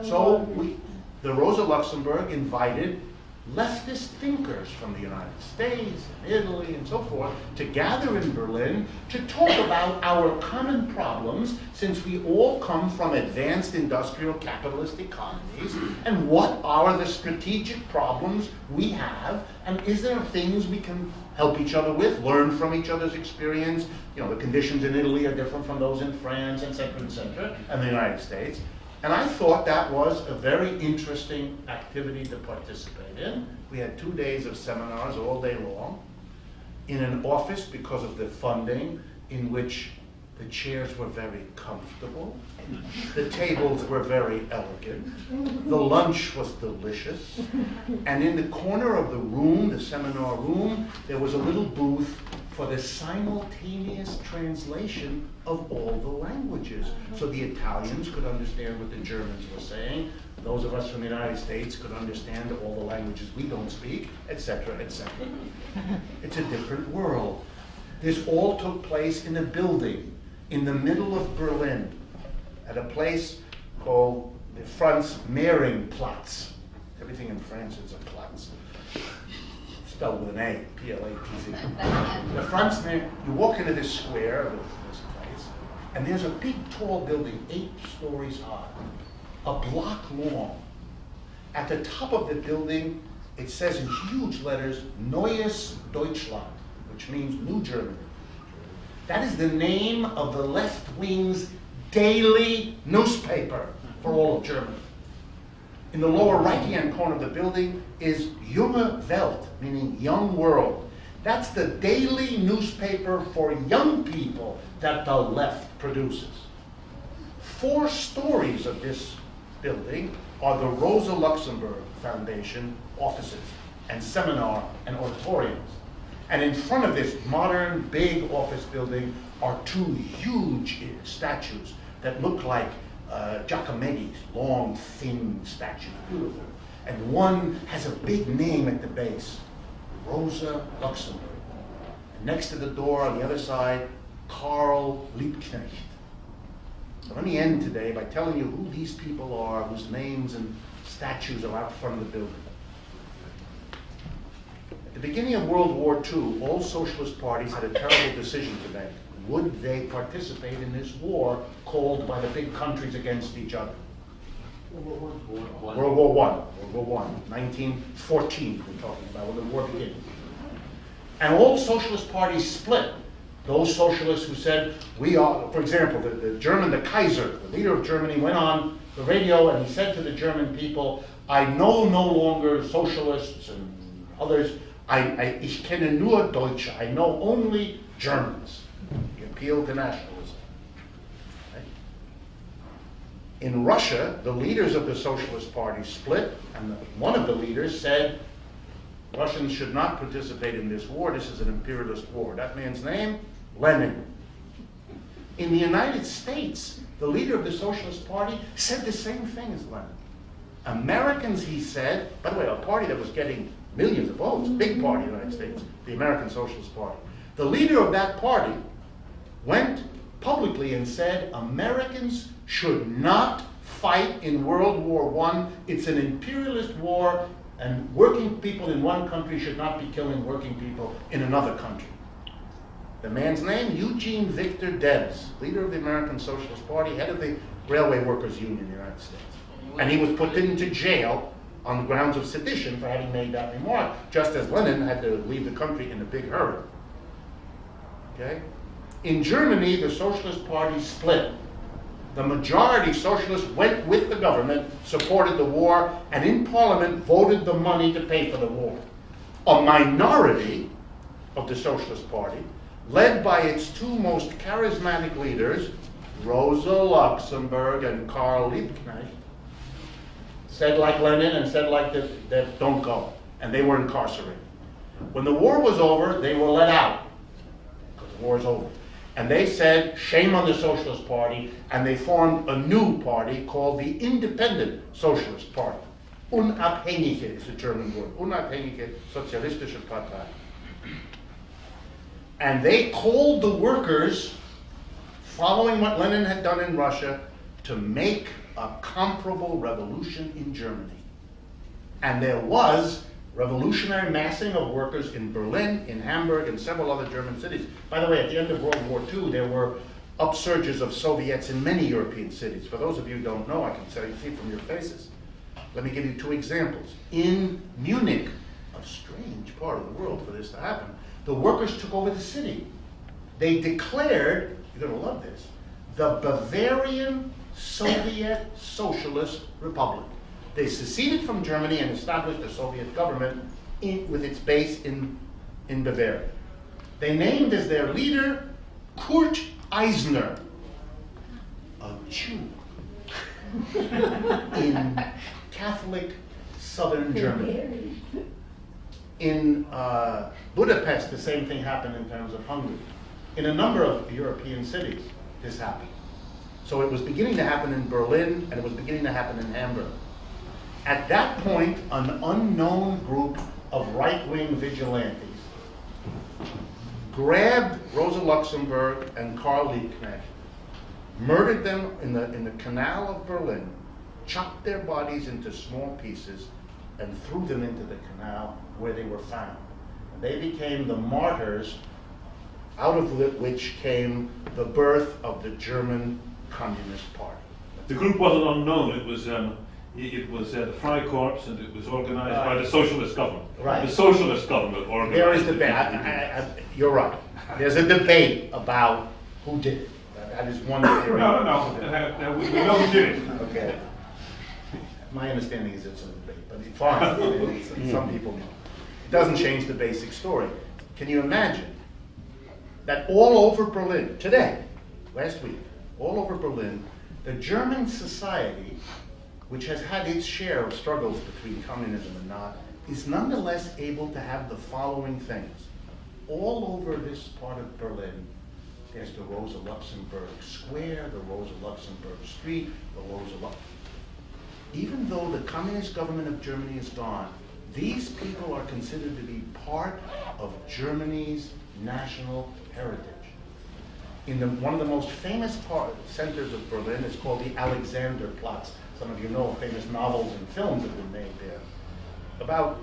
So the Rosa Luxemburg invited leftist thinkers from the United States and Italy and so forth to gather in Berlin to talk about our common problems, since we all come from advanced industrial capitalist economies, and what are the strategic problems we have, and is there things we can help each other with, learn from each other's experience. You know, the conditions in Italy are different from those in France, et cetera, and the United States. And I thought that was a very interesting activity to participate in. We had 2 days of seminars all day long in an office, because of the funding, in which the chairs were very comfortable, the tables were very elegant, the lunch was delicious, and in the corner of the room, the seminar room, there was a little booth for the simultaneous translation of all the languages. So the Italians could understand what the Germans were saying, those of us from the United States could understand all the languages we don't speak, etc., etc. It's a different world. This all took place in a building in the middle of Berlin, at a place called the Franz Mehringplatz. Everything in France is a Platz. Spelled with an A, P-L-A-T-Z. The Franz Mehring, you walk into this square of this place, and there's a big, tall building, 8 stories high, a block long. At the top of the building, it says in huge letters, Neues Deutschland, which means New Germany. That is the name of the left wing's daily newspaper for all of Germany. In the lower right-hand corner of the building is Junge Welt, meaning young world. That's the daily newspaper for young people that the left produces. 4 stories of this building are the Rosa Luxemburg Foundation offices and seminar and auditoriums. And in front of this modern, big office building are 2 huge statues that look like Giacometti's, long, thin statues, beautiful. And one has a big name at the base, Rosa Luxemburg. And next to the door on the other side, Karl Liebknecht. So let me end today by telling you who these people are, whose names and statues are out front of the building. At the beginning of World War II, all socialist parties had a terrible decision to make. Would they participate in this war called by the big countries against each other? World War I, 1914 we're talking about, when the war began. And all socialist parties split. Those socialists who said, we are, for example, the Kaiser, the leader of Germany, went on the radio and he said to the German people, I know no longer socialists and others, ich kenne nur Deutsche, I know only Germans. He appealed to nationalism. Right? In Russia, the leaders of the Socialist Party split, and one of the leaders said, Russians should not participate in this war, this is an imperialist war. That man's name? Lenin. In the United States, the leader of the Socialist Party said the same thing as Lenin. Americans, he said, by the way, a party that was getting millions of votes, big party in the United States, the American Socialist Party. The leader of that party went publicly and said, Americans should not fight in World War I. It's an imperialist war, and working people in one country should not be killing working people in another country. The man's name, Eugene Victor Debs, leader of the American Socialist Party, head of the Railway Workers Union in the United States. And he was put into jail on the grounds of sedition for having made that remark, just as Lenin had to leave the country in a big hurry. Okay? In Germany, the Socialist Party split. The majority socialists went with the government, supported the war, and in Parliament voted the money to pay for the war. A minority of the Socialist Party, led by its 2 most charismatic leaders, Rosa Luxemburg and Karl Liebknecht, said like Lenin and said like that don't go. And they were incarcerated. When the war was over, they were let out, because the war is over. And they said, shame on the Socialist Party, and they formed a new party called the Independent Socialist Party. Unabhängige is the German word. Unabhängige Sozialistische Partei. And they called the workers, following what Lenin had done in Russia, to make a comparable revolution in Germany. And there was revolutionary massing of workers in Berlin, in Hamburg, and several other German cities. By the way, at the end of World War II, there were upsurges of Soviets in many European cities. For those of you who don't know, I can see from your faces. Let me give you two examples. In Munich, a strange part of the world for this to happen, the workers took over the city. They declared, you're going to love this, the Bavarian Soviet Socialist Republic. They seceded from Germany and established a Soviet government with its base in Bavaria. They named as their leader Kurt Eisner, a Jew in Catholic southern Germany. In Budapest, the same thing happened in terms of Hungary. In a number of European cities, this happened. So it was beginning to happen in Berlin, and it was beginning to happen in Hamburg. At that point, an unknown group of right-wing vigilantes grabbed Rosa Luxemburg and Karl Liebknecht, murdered them in the canal of Berlin, chopped their bodies into small pieces, and threw them into the canal where they were found. And they became the martyrs out of which came the birth of the German Communist Party. The group wasn't unknown. It was the Freikorps, and it was organized by the socialist government. Right. The socialist government organized. There is debate. You're right. There's a debate about who did it. That is one theory. No. We know who did it. Okay. My understanding is it's a debate, but it's fine. Some people know. It doesn't change the basic story. Can you imagine that all over Berlin, today, last week, all over Berlin, the German society, which has had its share of struggles between communism and not, is nonetheless able to have the following things. All over this part of Berlin, there's the Rosa Luxemburg Square, the Rosa Luxemburg Street, the Rosa Luxemburg. Even though the communist government of Germany is gone, these people are considered to be part of Germany's national heritage. One of the most famous centers of Berlin is called the Alexanderplatz. Some of you know famous novels and films have been made there. About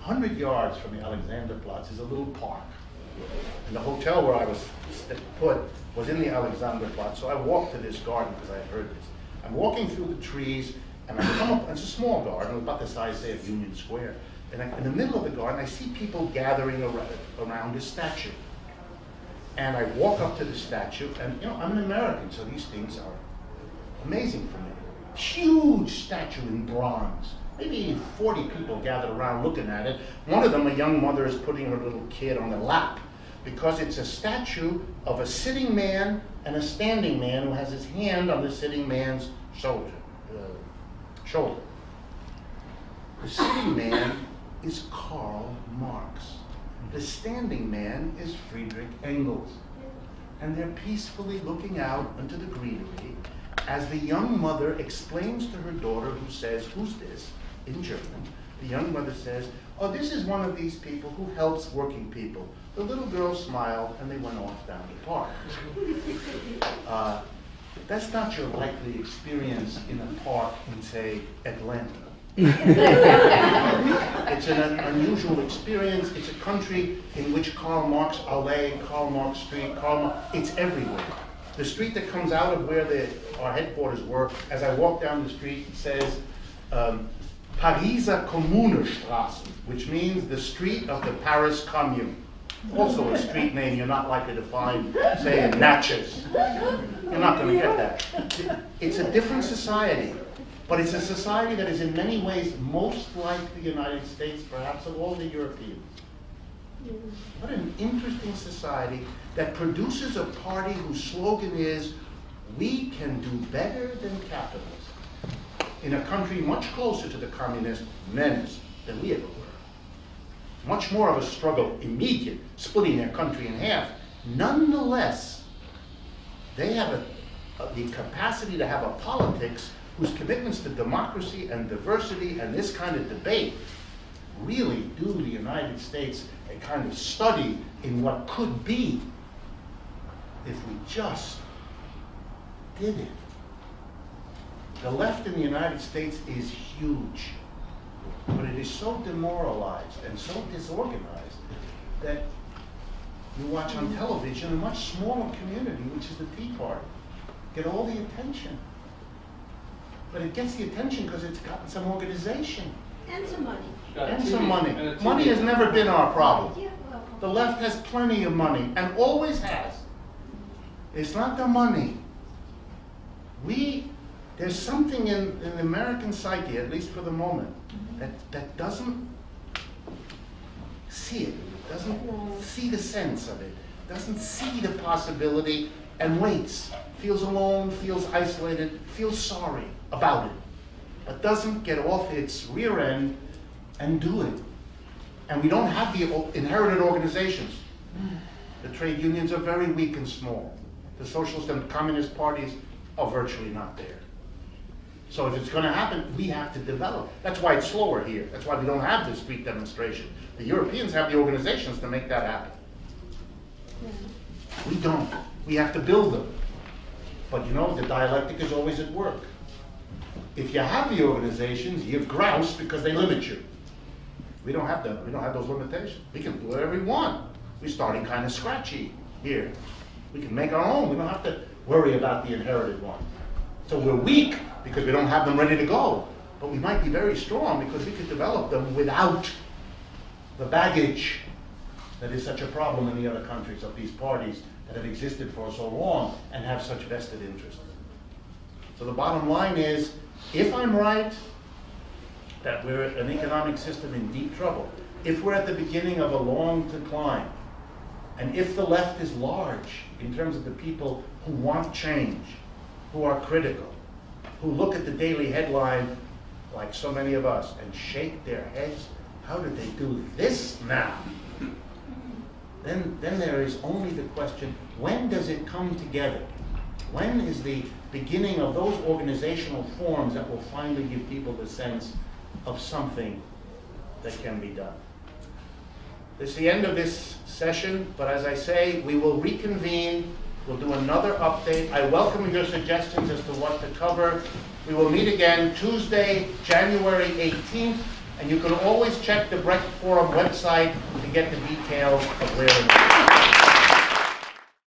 100 yards from the Alexanderplatz is a little park. And the hotel where I was put was in the Alexanderplatz, so I walked to this garden because I had heard this. I'm walking through the trees, and I come up, it's a small garden, about the size, say, of Union Square. And in the middle of the garden, I see people gathering around a statue. And I walk up to the statue, and I'm an American, so these things are amazing for me. Huge statue in bronze. Maybe 40 people gathered around looking at it. One of them, a young mother, is putting her little kid on the lap because it's a statue of a sitting man and a standing man who has his hand on the sitting man's shoulder. The sitting man is Karl Marx. The standing man is Friedrich Engels. And they're peacefully looking out into the greenery as the young mother explains to her daughter, who says, "Who's this?" in German. The young mother says, "Oh, this is one of these people who helps working people." The little girl smiled, and they went off down the park. That's not your likely experience in a park in, say, Atlanta. It's an unusual experience. It's a country in which Karl Marx Alley, Karl Marx Street, it's everywhere. The street that comes out of where our headquarters were, as I walk down the street, it says Pariser Kommunestraßen, which means the street of the Paris Commune. Also a street name you're not likely to find, say, in Natchez. You're not going to get that. It's a different society, but it's a society that is in many ways most like the United States, perhaps of all the Europeans. What an interesting society that produces a party whose slogan is, "We can do better than capitalism," in a country much closer to the communist menace than we ever were. Much more of a struggle, immediate, splitting their country in half. Nonetheless, they have the capacity to have a politics whose commitments to democracy and diversity and this kind of debate really do the United States a kind of study in what could be if we just did it. The left in the United States is huge, but it is so demoralized and so disorganized that you watch on television a much smaller community, which is the Tea Party, get all the attention. But it gets the attention because it's gotten some organization. And some money. And some money. Money has never been our problem. The left has plenty of money and always has. It's not the money. There's something in the American psyche, at least for the moment, that doesn't see it, doesn't see the sense of it, doesn't see the possibility, and waits, feels alone, feels isolated, feels sorry about it, but doesn't get off its rear end and do it. And we don't have the inherited organizations. The trade unions are very weak and small. The socialist and communist parties are virtually not there. So if it's going to happen, we have to develop. That's why it's slower here. That's why we don't have this street demonstration. The Europeans have the organizations to make that happen. We don't. We have to build them. But you know, the dialectic is always at work. If you have the organizations, you grouse because they limit you. We don't have them. We don't have those limitations. We can do whatever we want. We're starting kind of scratchy here. We can make our own. We don't have to worry about the inherited one. So we're weak because we don't have them ready to go. But we might be very strong because we could develop them without the baggage that is such a problem in the other countries of these parties that have existed for so long and have such vested interests. So the bottom line is, if I'm right, that we're an economic system in deep trouble, if we're at the beginning of a long decline, and if the left is large in terms of the people who want change, who are critical, who look at the daily headline like so many of us and shake their heads, how did they do this now? Then there is only the question, when does it come together? When is the beginning of those organizational forms that will finally give people the sense of something that can be done? This is the end of this session, but as I say, we will reconvene. We'll do another update. I welcome your suggestions as to what to cover. We will meet again Tuesday, January 18th, and you can always check the Brecht Forum website to get the details of where and when.